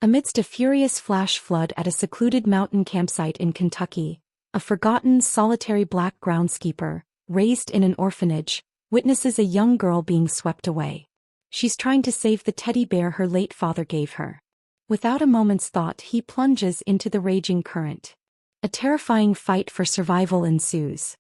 Amidst a furious flash flood at a secluded mountain campsite in Kentucky, a forgotten solitary black groundskeeper, raised in an orphanage, witnesses a young girl being swept away. She's trying to save the teddy bear her late father gave her. Without a moment's thought, he plunges into the raging current. A terrifying fight for survival ensues.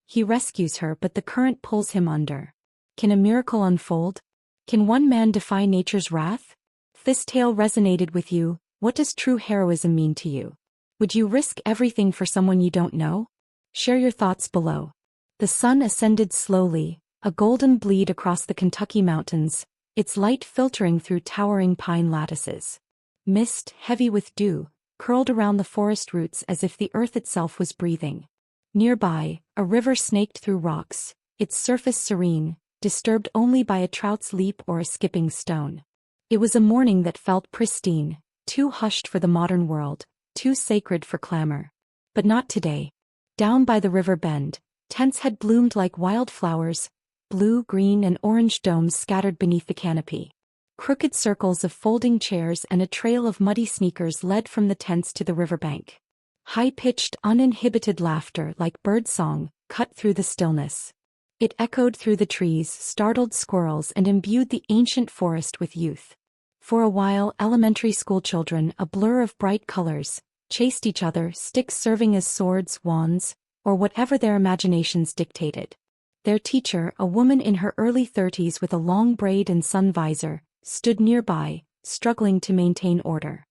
He rescues her, but the current pulls him under. Can a miracle unfold? Can one man defy nature's wrath? If this tale resonated with you, what does true heroism mean to you? Would you risk everything for someone you don't know? Share your thoughts below. The sun ascended slowly, a golden bleed across the Kentucky mountains, its light filtering through towering pine lattices. Mist, heavy with dew, curled around the forest roots as if the earth itself was breathing. Nearby, a river snaked through rocks, its surface serene, disturbed only by a trout's leap or a skipping stone. It was a morning that felt pristine, too hushed for the modern world, too sacred for clamor. But not today. Down by the river bend, tents had bloomed like wildflowers, blue, green, and orange domes scattered beneath the canopy. Crooked circles of folding chairs and a trail of muddy sneakers led from the tents to the riverbank. High-pitched, uninhibited laughter like birdsong cut through the stillness. It echoed through the trees, startled squirrels, and imbued the ancient forest with youth. For a while, elementary school children, a blur of bright colors, chased each other, sticks serving as swords, wands, or whatever their imaginations dictated. Their teacher, a woman in her early 30s with a long braid and sun visor, stood nearby, struggling to maintain order.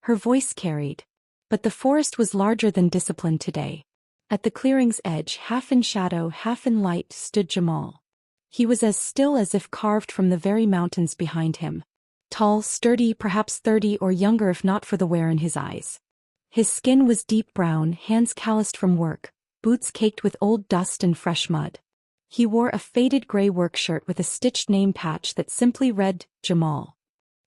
Her voice carried. But the forest was larger than discipline today. At the clearing's edge, half in shadow, half in light, stood Jamal. He was as still as if carved from the very mountains behind him. Tall, sturdy, perhaps 30 or younger if not for the wear in his eyes. His skin was deep brown, hands calloused from work, boots caked with old dust and fresh mud. He wore a faded gray work shirt with a stitched name patch that simply read, Jamal.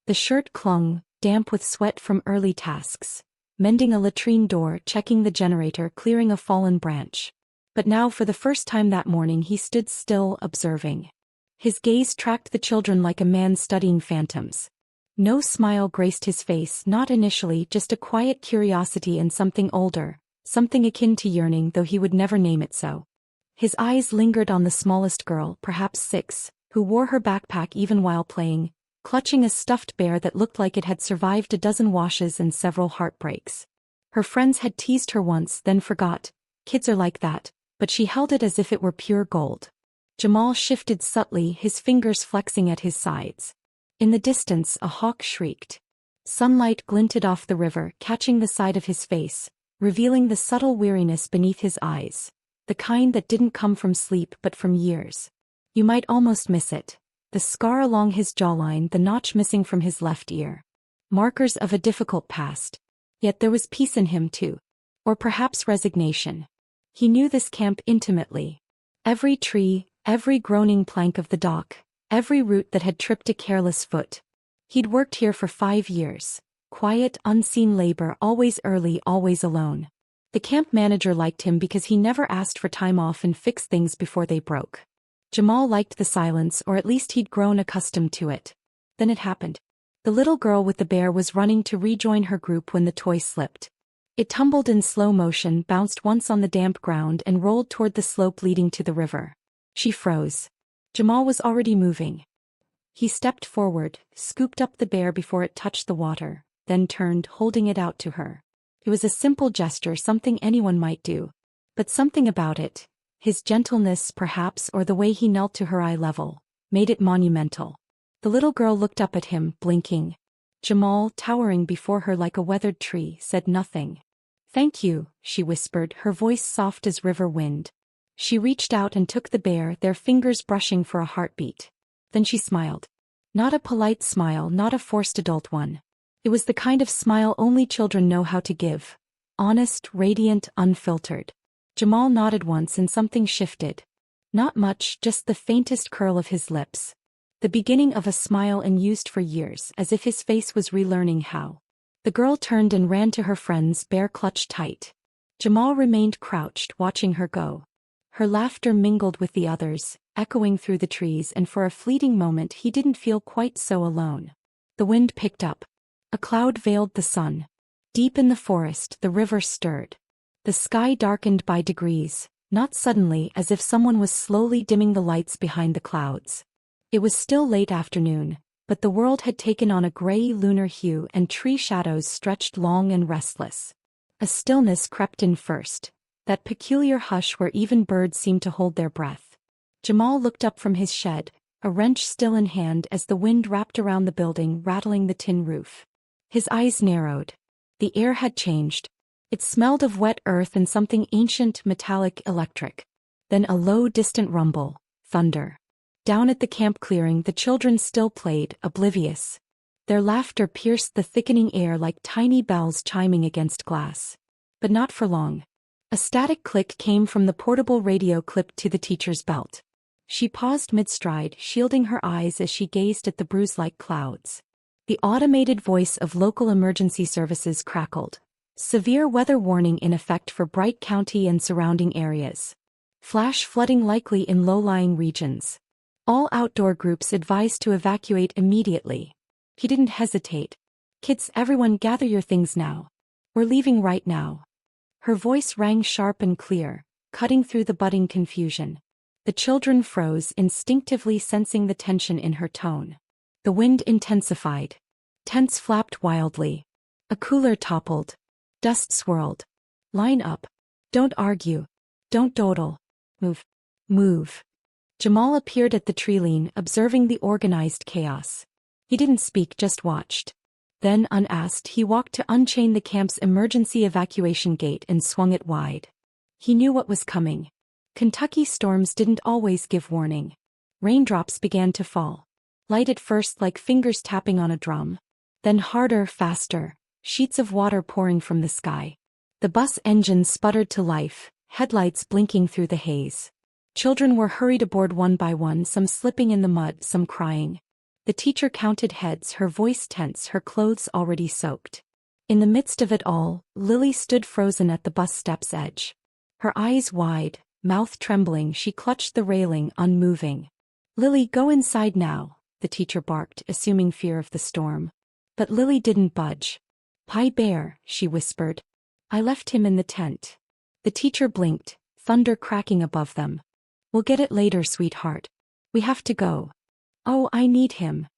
The shirt clung, damp with sweat from early tasks. Mending a latrine door, checking the generator, clearing a fallen branch. But now for the first time that morning he stood still, observing. His gaze tracked the children like a man studying phantoms. No smile graced his face, not initially, just a quiet curiosity and something older, something akin to yearning, though he would never name it so. His eyes lingered on the smallest girl, perhaps 6, who wore her backpack even while playing, clutching a stuffed bear that looked like it had survived a dozen washes and several heartbreaks. Her friends had teased her once, then forgot. Kids are like that, but she held it as if it were pure gold. Jamal shifted subtly, his fingers flexing at his sides. In the distance, a hawk shrieked. Sunlight glinted off the river, catching the side of his face, revealing the subtle weariness beneath his eyes, the kind that didn't come from sleep but from years. You might almost miss it. The scar along his jawline, the notch missing from his left ear. Markers of a difficult past. Yet there was peace in him too. Or perhaps resignation. He knew this camp intimately. Every tree, every groaning plank of the dock, every root that had tripped a careless foot. He'd worked here for 5 years. Quiet, unseen labor, always early, always alone. The camp manager liked him because he never asked for time off and fixed things before they broke. Jamal liked the silence, or at least he'd grown accustomed to it. Then it happened. The little girl with the bear was running to rejoin her group when the toy slipped. It tumbled in slow motion, bounced once on the damp ground and rolled toward the slope leading to the river. She froze. Jamal was already moving. He stepped forward, scooped up the bear before it touched the water, then turned, holding it out to her. It was a simple gesture, something anyone might do. But something about it, his gentleness perhaps, or the way he knelt to her eye level, made it monumental. The little girl looked up at him, blinking. Jamal, towering before her like a weathered tree, said nothing. "Thank you," she whispered, her voice soft as river wind. She reached out and took the bear, their fingers brushing for a heartbeat. Then she smiled. Not a polite smile, not a forced adult one. It was the kind of smile only children know how to give. Honest, radiant, unfiltered. Jamal nodded once and something shifted. Not much, just the faintest curl of his lips. The beginning of a smile unused for years, as if his face was relearning how. The girl turned and ran to her friends, bear clutched tight. Jamal remained crouched, watching her go. Her laughter mingled with the others, echoing through the trees, and for a fleeting moment he didn't feel quite so alone. The wind picked up. A cloud veiled the sun. Deep in the forest, the river stirred. The sky darkened by degrees, not suddenly, as if someone was slowly dimming the lights behind the clouds. It was still late afternoon, but the world had taken on a gray lunar hue and tree shadows stretched long and restless. A stillness crept in first, that peculiar hush where even birds seemed to hold their breath. Jamal looked up from his shed, a wrench still in hand as the wind wrapped around the building, rattling the tin roof. His eyes narrowed. The air had changed. It smelled of wet earth and something ancient, metallic, electric. Then a low, distant rumble, thunder. Down at the camp clearing, the children still played, oblivious. Their laughter pierced the thickening air like tiny bells chiming against glass. But not for long. A static click came from the portable radio clipped to the teacher's belt. She paused mid-stride, shielding her eyes as she gazed at the bruise-like clouds. The automated voice of local emergency services crackled. Severe weather warning in effect for Bright County and surrounding areas. Flash flooding likely in low-lying regions. All outdoor groups advised to evacuate immediately. He didn't hesitate. Kids, everyone gather your things now. We're leaving right now. Her voice rang sharp and clear, cutting through the budding confusion. The children froze, instinctively sensing the tension in her tone. The wind intensified. Tents flapped wildly. A cooler toppled. Dust swirled. Line up. Don't argue. Don't dawdle. Move. Move. Jamal appeared at the tree-line, observing the organized chaos. He didn't speak, just watched. Then, unasked, he walked to unchain the camp's emergency evacuation gate and swung it wide. He knew what was coming. Kentucky storms didn't always give warning. Raindrops began to fall. Light at first like fingers tapping on a drum. Then harder, faster, sheets of water pouring from the sky. The bus engine sputtered to life, headlights blinking through the haze. Children were hurried aboard one by one, some slipping in the mud, some crying. The teacher counted heads, her voice tense, her clothes already soaked. In the midst of it all, Lily stood frozen at the bus step's edge. Her eyes wide, mouth trembling, she clutched the railing, unmoving. "Lily, go inside now," the teacher barked, assuming fear of the storm. But Lily didn't budge. "Pie Bear," she whispered. "I left him in the tent." The teacher blinked, thunder cracking above them. "We'll get it later, sweetheart. We have to go." "Oh, I need him,"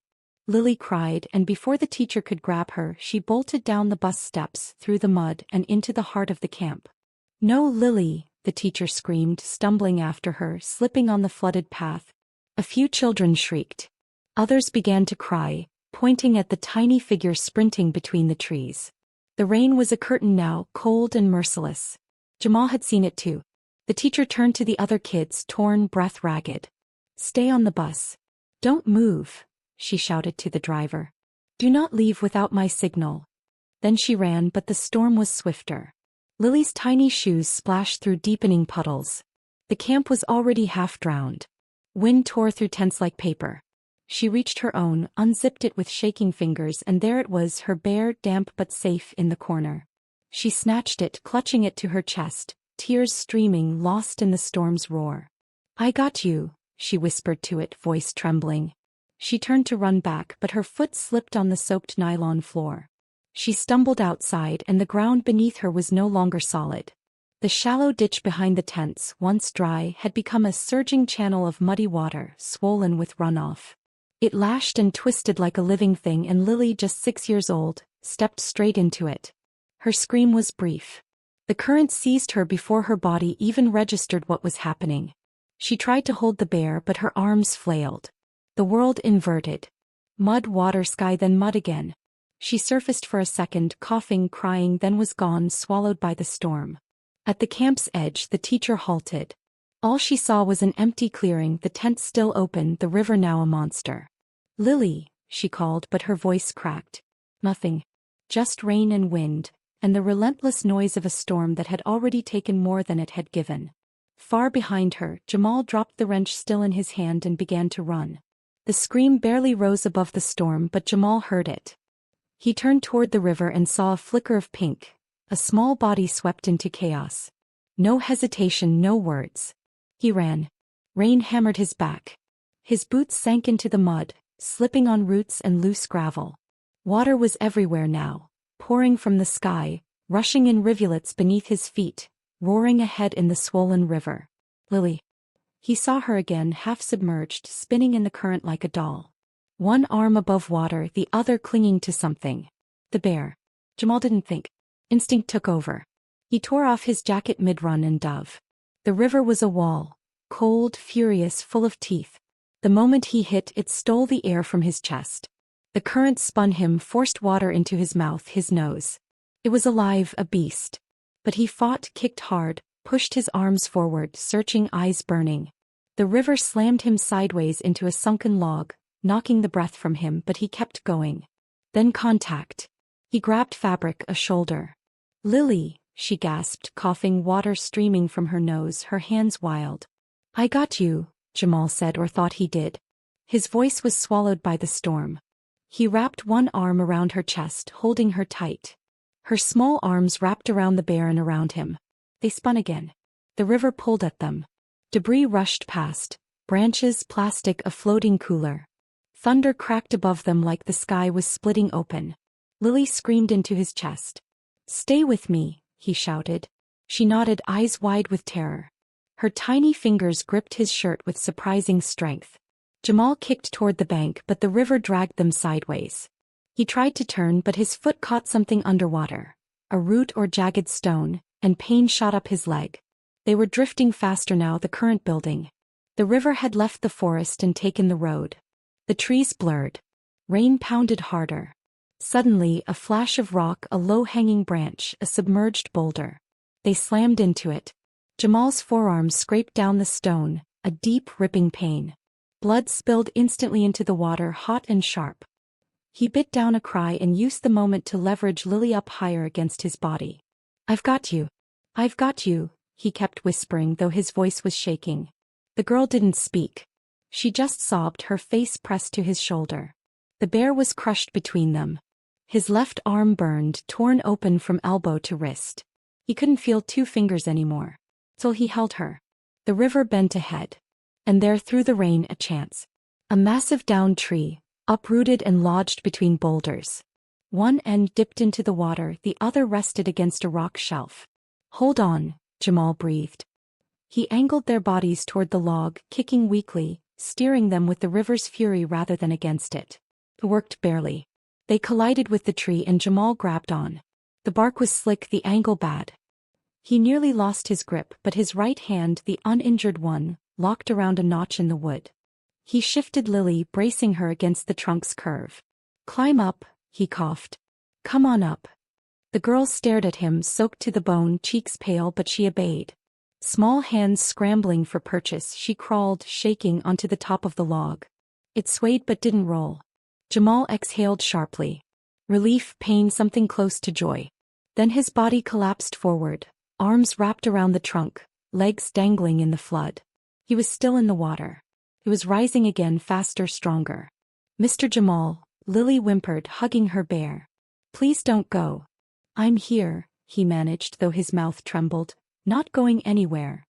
Lily cried, and before the teacher could grab her, she bolted down the bus steps, through the mud, and into the heart of the camp. "No, Lily," the teacher screamed, stumbling after her, slipping on the flooded path. A few children shrieked. Others began to cry, pointing at the tiny figure sprinting between the trees. The rain was a curtain now, cold and merciless. Jamal had seen it too. The teacher turned to the other kids, torn, breath ragged. "Stay on the bus. Don't move," she shouted to the driver. "Do not leave without my signal." Then she ran, but the storm was swifter. Lily's tiny shoes splashed through deepening puddles. The camp was already half drowned. Wind tore through tents like paper. She reached her own, unzipped it with shaking fingers, and there it was, her bare, damp but safe, in the corner. She snatched it, clutching it to her chest, tears streaming, lost in the storm's roar. "I got you," she whispered to it, voice trembling. She turned to run back, but her foot slipped on the soaked nylon floor. She stumbled outside, and the ground beneath her was no longer solid. The shallow ditch behind the tents, once dry, had become a surging channel of muddy water, swollen with runoff. It lashed and twisted like a living thing, and Lily, just 6 years old, stepped straight into it. Her scream was brief. The current seized her before her body even registered what was happening. She tried to hold the bear, but her arms flailed. The world inverted. Mud, water, sky, then mud again. She surfaced for a second, coughing, crying, then was gone, swallowed by the storm. At the camp's edge, the teacher halted. All she saw was an empty clearing, the tent still open, the river now a monster. "Lily," she called, but her voice cracked. Nothing. Just rain and wind, and the relentless noise of a storm that had already taken more than it had given. Far behind her, Jamal dropped the wrench still in his hand and began to run. The scream barely rose above the storm, but Jamal heard it. He turned toward the river and saw a flicker of pink. A small body swept into chaos. No hesitation, no words. He ran. Rain hammered his back. His boots sank into the mud, slipping on roots and loose gravel. Water was everywhere now, pouring from the sky, rushing in rivulets beneath his feet, roaring ahead in the swollen river. Lily. He saw her again, half submerged, spinning in the current like a doll. One arm above water, the other clinging to something. The bear. Jamal didn't think. Instinct took over. He tore off his jacket mid-run and dove. The river was a wall, cold, furious, full of teeth. The moment he hit, it stole the air from his chest. The current spun him, forced water into his mouth, his nose. It was alive, a beast. But he fought, kicked hard, pushed his arms forward, searching, eyes burning. The river slammed him sideways into a sunken log, knocking the breath from him, but he kept going. Then contact. He grabbed fabric, a shoulder. Lily, she gasped, coughing, water streaming from her nose, her hands wild. I got you, Jamal said, or thought he did. His voice was swallowed by the storm. He wrapped one arm around her chest, holding her tight. Her small arms wrapped around the bear and around him. They spun again. The river pulled at them. Debris rushed past, branches, plastic, a floating cooler. Thunder cracked above them like the sky was splitting open. Lily screamed into his chest. Stay with me, he shouted. She nodded, eyes wide with terror. Her tiny fingers gripped his shirt with surprising strength. Jamal kicked toward the bank, but the river dragged them sideways. He tried to turn, but his foot caught something underwater, a root or jagged stone, and pain shot up his leg. They were drifting faster now, the current building. The river had left the forest and taken the road. The trees blurred. Rain pounded harder. Suddenly, a flash of rock, a low-hanging branch, a submerged boulder. They slammed into it. Jamal's forearms scraped down the stone, a deep, ripping pain. Blood spilled instantly into the water, hot and sharp. He bit down a cry and used the moment to leverage Lily up higher against his body. I've got you. I've got you, he kept whispering, though his voice was shaking. The girl didn't speak. She just sobbed, her face pressed to his shoulder. The bear was crushed between them. His left arm burned, torn open from elbow to wrist. He couldn't feel 2 fingers anymore. Till he held her. The river bent ahead. And there, through the rain, a chance. A massive downed tree, uprooted and lodged between boulders. One end dipped into the water, the other rested against a rock shelf. Hold on, Jamal breathed. He angled their bodies toward the log, kicking weakly, steering them with the river's fury rather than against it. It worked barely. They collided with the tree and Jamal grabbed on. The bark was slick, the angle bad. He nearly lost his grip, but his right hand, the uninjured one, locked around a notch in the wood. He shifted Lily, bracing her against the trunk's curve. Climb up, he coughed. Come on up. The girl stared at him, soaked to the bone, cheeks pale, but she obeyed. Small hands scrambling for purchase, she crawled, shaking, onto the top of the log. It swayed but didn't roll. Jamal exhaled sharply. Relief, pain, something close to joy. Then his body collapsed forward, arms wrapped around the trunk, legs dangling in the flood. He was still in the water. It was rising again, faster, stronger. Mr. Jamal, Lily whimpered, hugging her bear. Please don't go. I'm here, he managed, though his mouth trembled. Not going anywhere.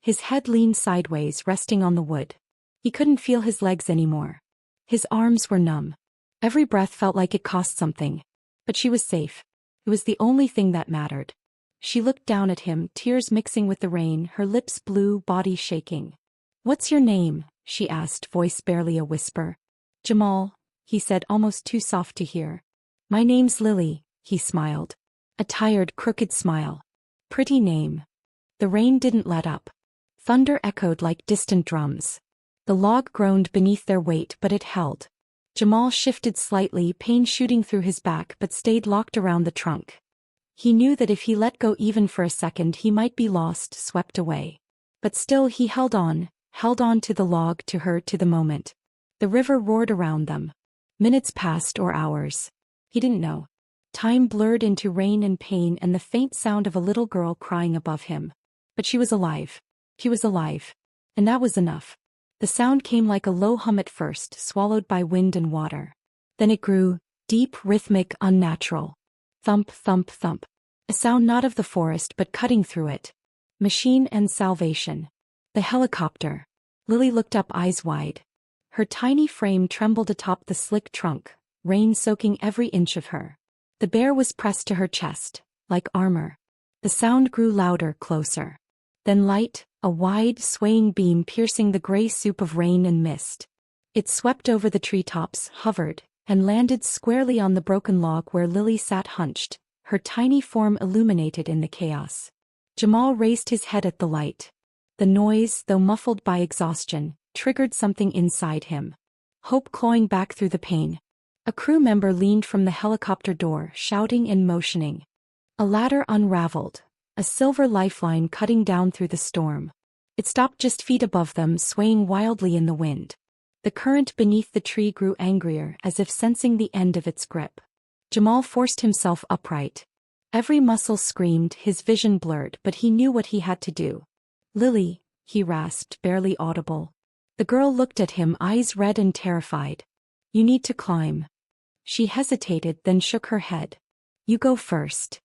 His head leaned sideways, resting on the wood. He couldn't feel his legs anymore. His arms were numb. Every breath felt like it cost something. But she was safe. It was the only thing that mattered. She looked down at him, tears mixing with the rain, her lips blue, body shaking. What's your name? She asked, voice barely a whisper. Jamal, he said, almost too soft to hear. My name's Lily, he smiled. A tired, crooked smile. Pretty name. The rain didn't let up. Thunder echoed like distant drums. The log groaned beneath their weight, but it held. Jamal shifted slightly, pain shooting through his back, but stayed locked around the trunk. He knew that if he let go even for a second he might be lost, swept away. But still he held on to the log, to her, to the moment. The river roared around them. Minutes passed, or hours. He didn't know. Time blurred into rain and pain and the faint sound of a little girl crying above him. But she was alive. She was alive. And that was enough. The sound came like a low hum at first, swallowed by wind and water. Then it grew, deep, rhythmic, unnatural. Thump, thump, thump. A sound not of the forest but cutting through it. Machine and salvation. The helicopter. Lily looked up, eyes wide. Her tiny frame trembled atop the slick trunk, rain soaking every inch of her. The bear was pressed to her chest, like armor. The sound grew louder, closer. Then light, a wide, swaying beam piercing the gray soup of rain and mist. It swept over the treetops, hovered, and landed squarely on the broken log where Lily sat hunched, her tiny form illuminated in the chaos. Jamal raised his head at the light. The noise, though muffled by exhaustion, triggered something inside him. Hope clawing back through the pain. A crew member leaned from the helicopter door, shouting and motioning. A ladder unraveled, a silver lifeline cutting down through the storm. It stopped just feet above them, swaying wildly in the wind. The current beneath the tree grew angrier, as if sensing the end of its grip. Jamal forced himself upright. Every muscle screamed, his vision blurred, but he knew what he had to do. "Lily," he rasped, barely audible. The girl looked at him, eyes red and terrified. "You need to climb." She hesitated, then shook her head. "You go first."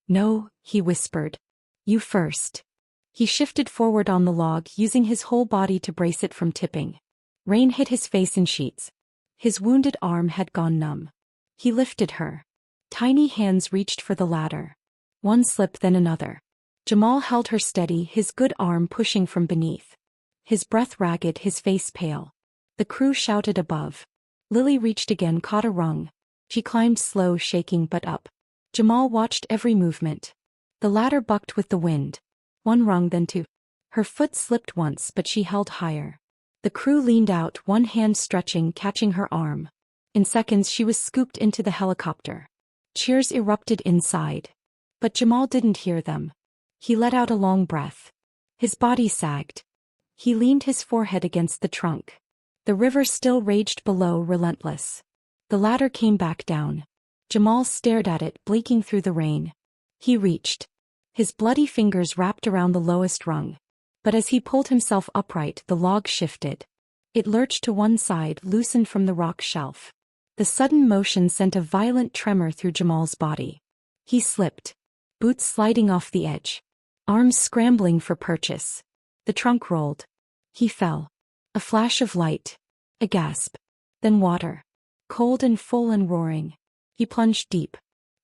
"No," he whispered. "You first." He shifted forward on the log, using his whole body to brace it from tipping. Rain hit his face in sheets. His wounded arm had gone numb. He lifted her. Tiny hands reached for the ladder. One slip, then another. Jamal held her steady, his good arm pushing from beneath. His breath ragged, his face pale. The crew shouted above. Lily reached again, caught a rung. She climbed slow, shaking but up. Jamal watched every movement. The ladder bucked with the wind. One rung, then two. Her foot slipped once, but she held higher. The crew leaned out, one hand stretching, catching her arm. In seconds she was scooped into the helicopter. Cheers erupted inside. But Jamal didn't hear them. He let out a long breath. His body sagged. He leaned his forehead against the trunk. The river still raged below, relentless. The ladder came back down. Jamal stared at it, blinking through the rain. He reached. His bloody fingers wrapped around the lowest rung. But as he pulled himself upright, the log shifted. It lurched to one side, loosened from the rock shelf. The sudden motion sent a violent tremor through Jamal's body. He slipped. Boots sliding off the edge. Arms scrambling for purchase. The trunk rolled. He fell. A flash of light. A gasp. Then water. Cold and full and roaring. He plunged deep.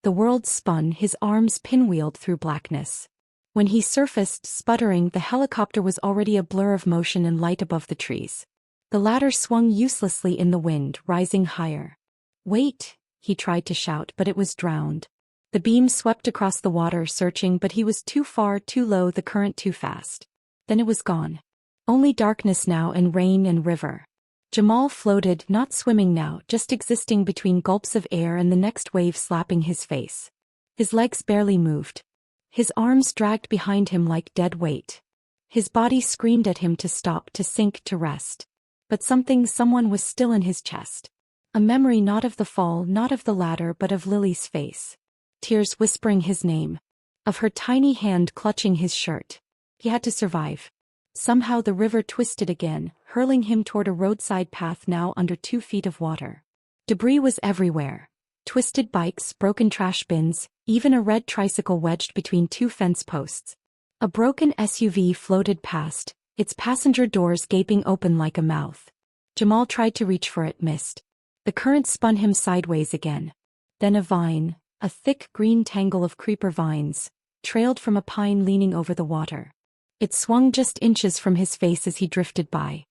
The world spun, his arms pinwheeled through blackness. When he surfaced, sputtering, the helicopter was already a blur of motion and light above the trees. The ladder swung uselessly in the wind, rising higher. "Wait," he tried to shout, but it was drowned. The beam swept across the water, searching, but he was too far, too low, the current too fast. Then it was gone. Only darkness now, and rain and river. Jamal floated, not swimming now, just existing between gulps of air and the next wave slapping his face. His legs barely moved. His arms dragged behind him like dead weight. His body screamed at him to stop, to sink, to rest. But someone was still in his chest. A memory not of the fall, not of the ladder, but of Lily's face. Tears whispering his name. Of her tiny hand clutching his shirt. He had to survive. Somehow the river twisted again, hurling him toward a roadside path now under 2 feet of water. Debris was everywhere. Twisted bikes, broken trash bins, even a red tricycle wedged between 2 fence posts. A broken SUV floated past, its passenger doors gaping open like a mouth. Jamal tried to reach for it, missed. The current spun him sideways again. Then a vine, a thick green tangle of creeper vines, trailed from a pine leaning over the water. It swung just inches from his face as he drifted by.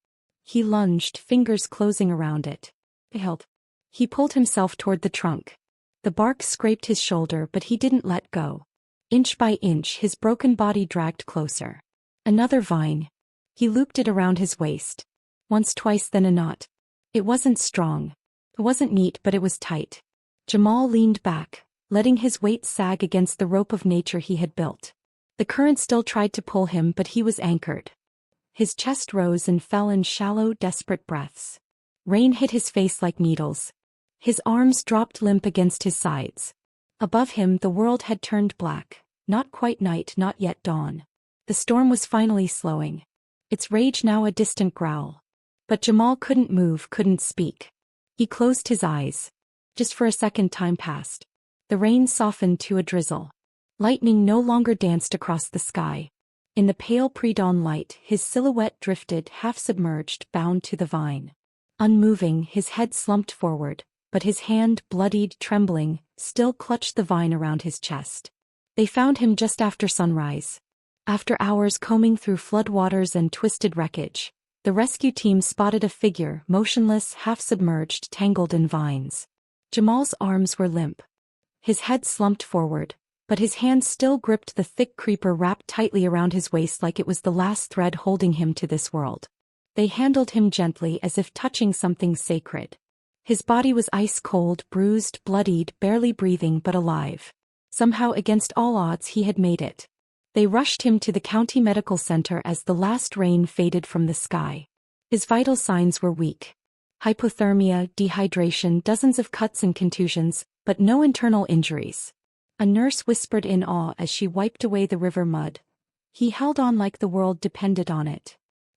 He lunged, fingers closing around it. It held. He pulled himself toward the trunk. The bark scraped his shoulder, but he didn't let go. Inch by inch, his broken body dragged closer. Another vine. He looped it around his waist. Once, twice, then a knot. It wasn't strong. It wasn't neat, but it was tight. Jamal leaned back, letting his weight sag against the rope of nature he had built. The current still tried to pull him, but he was anchored. His chest rose and fell in shallow, desperate breaths. Rain hit his face like needles. His arms dropped limp against his sides. Above him, the world had turned black. Not quite night, not yet dawn. The storm was finally slowing. Its rage now a distant growl. But Jamal couldn't move, couldn't speak. He closed his eyes. Just for a second, time passed. The rain softened to a drizzle. Lightning no longer danced across the sky. In the pale pre-dawn light, his silhouette drifted, half submerged, bound to the vine. Unmoving, his head slumped forward, but his hand, bloodied, trembling, still clutched the vine around his chest. They found him just after sunrise. After hours combing through floodwaters and twisted wreckage, the rescue team spotted a figure, motionless, half-submerged, tangled in vines. Jamal's arms were limp. His head slumped forward, but his hands still gripped the thick creeper wrapped tightly around his waist like it was the last thread holding him to this world. They handled him gently as if touching something sacred. His body was ice-cold, bruised, bloodied, barely breathing but alive. Somehow against all odds he had made it. They rushed him to the county medical center as the last rain faded from the sky. His vital signs were weak. Hypothermia, dehydration, dozens of cuts and contusions, but no internal injuries. A nurse whispered in awe as she wiped away the river mud. He held on like the world depended on it.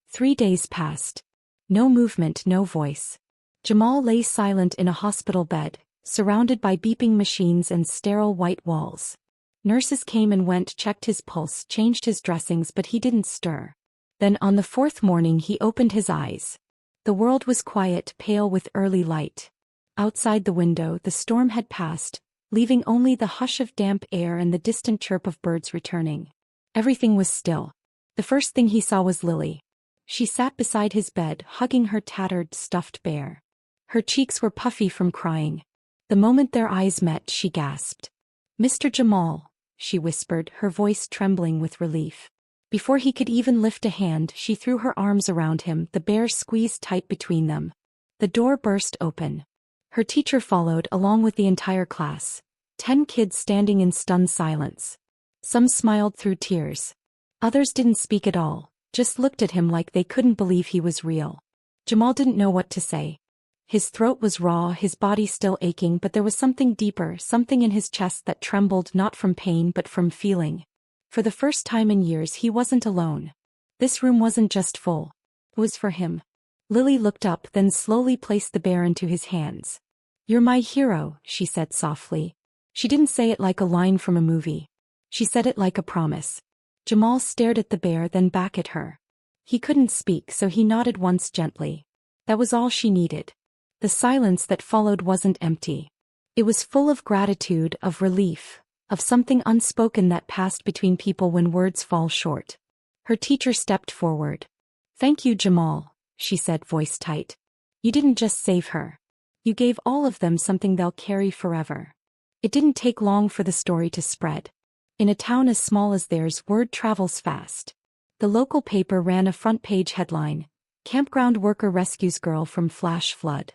3 days passed. No movement, no voice. Jamal lay silent in a hospital bed, surrounded by beeping machines and sterile white walls. Nurses came and went, checked his pulse, changed his dressings, but he didn't stir. Then on the 4th morning he opened his eyes. The world was quiet, pale with early light. Outside the window the storm had passed, leaving only the hush of damp air and the distant chirp of birds returning. Everything was still. The first thing he saw was Lily. She sat beside his bed, hugging her tattered, stuffed bear. Her cheeks were puffy from crying. The moment their eyes met, she gasped. "Mr. Jamal," she whispered, her voice trembling with relief. Before he could even lift a hand, she threw her arms around him, the bear squeezed tight between them. The door burst open. Her teacher followed, along with the entire class. 10 kids standing in stunned silence. Some smiled through tears. Others didn't speak at all, just looked at him like they couldn't believe he was real. Jamal didn't know what to say. His throat was raw, his body still aching, but there was something deeper, something in his chest that trembled not from pain but from feeling. For the first time in years he wasn't alone. This room wasn't just full. It was for him. Lily looked up, then slowly placed the bear into his hands. "You're my hero," she said softly. She didn't say it like a line from a movie. She said it like a promise. Jamal stared at the bear, then back at her. He couldn't speak, so he nodded once gently. That was all she needed. The silence that followed wasn't empty. It was full of gratitude, of relief, of something unspoken that passed between people when words fall short. Her teacher stepped forward. "Thank you, Jamal," she said, voice tight. "You didn't just save her. You gave all of them something they'll carry forever." It didn't take long for the story to spread. In a town as small as theirs, word travels fast. The local paper ran a front-page headline: "Campground Worker Rescues Girl from Flash Flood."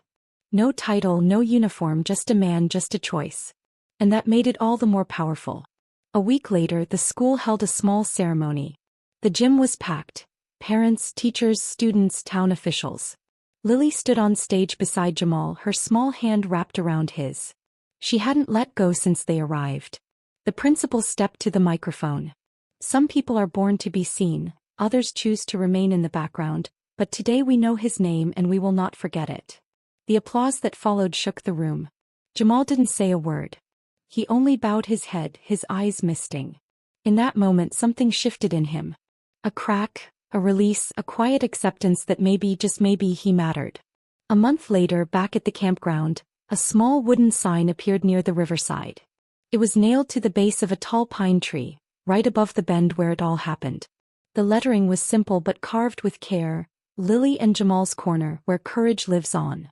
No title, no uniform, just a man, just a choice. And that made it all the more powerful. A week later, the school held a small ceremony. The gym was packed. Parents, teachers, students, town officials. Lily stood on stage beside Jamal, her small hand wrapped around his. She hadn't let go since they arrived. The principal stepped to the microphone. "Some people are born to be seen, others choose to remain in the background, but today we know his name and we will not forget it." The applause that followed shook the room. Jamal didn't say a word. He only bowed his head, his eyes misting. In that moment something shifted in him. A crack, a release, a quiet acceptance that maybe, just maybe, he mattered. A month later, back at the campground, a small wooden sign appeared near the riverside. It was nailed to the base of a tall pine tree, right above the bend where it all happened. The lettering was simple but carved with care: "Lily and Jamal's Corner, where courage lives on."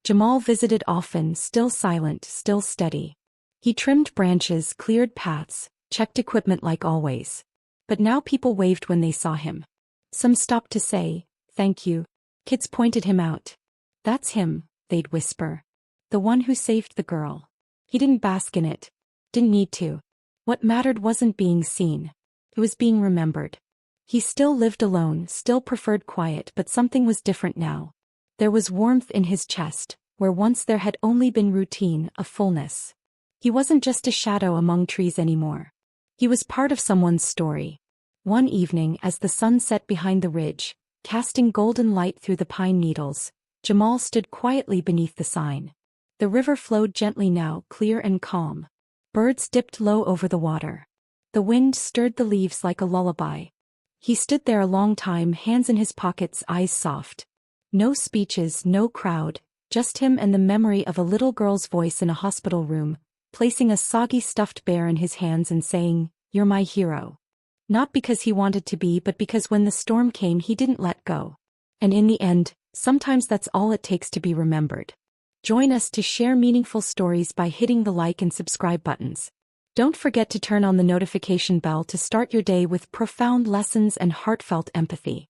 Jamal visited often, still silent, still steady. He trimmed branches, cleared paths, checked equipment like always. But now people waved when they saw him. Some stopped to say, "Thank you." Kids pointed him out. "That's him," they'd whisper. "The one who saved the girl." He didn't bask in it. Didn't need to. What mattered wasn't being seen. It was being remembered. He still lived alone, still preferred quiet, but something was different now. There was warmth in his chest, where once there had only been routine, a fullness. He wasn't just a shadow among trees anymore. He was part of someone's story. One evening, as the sun set behind the ridge, casting golden light through the pine needles, Jamal stood quietly beneath the sign. The river flowed gently now, clear and calm. Birds dipped low over the water. The wind stirred the leaves like a lullaby. He stood there a long time, hands in his pockets, eyes soft. No speeches, no crowd, Just him and the memory of a little girl's voice in a hospital room, placing a soggy stuffed bear in his hands and saying, "You're my hero." Not because he wanted to be, but because when the storm came he didn't let go. And in the end, sometimes that's all it takes to be remembered. Join us to share meaningful stories by hitting the like and subscribe buttons. Don't forget to turn on the notification bell to start your day with profound lessons and heartfelt empathy.